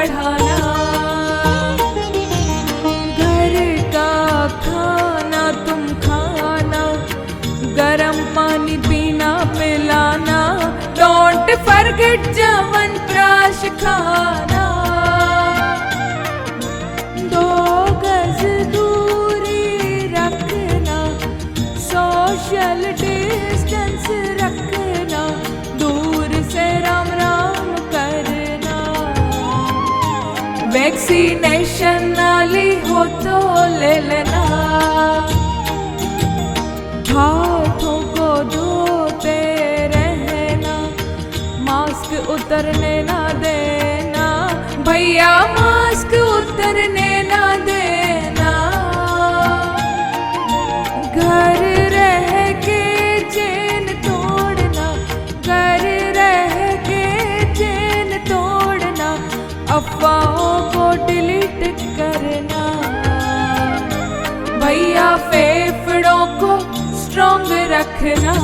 बढ़ाना। घर का खाना तुम खाना, गरम पानी पीना पिलाना, डोंट फॉरगेट च्यवनप्राश खाना। 2 गज दूरी रखना, सोशल डिस्टेंस रखना, दूर से राम राम करना। वैक्सीनेशन नाली हो तो ले लेना, हाथों को धोते रहना, मास्क उतरने ना देना भैया, मास्क उतरने ना देना। घर रह के चैन तोड़ना, घर रह के चैन तोड़ना, अफवाहों को डिलीट करना भैया, फेफड़ों को स्ट्रॉन्ग रखना।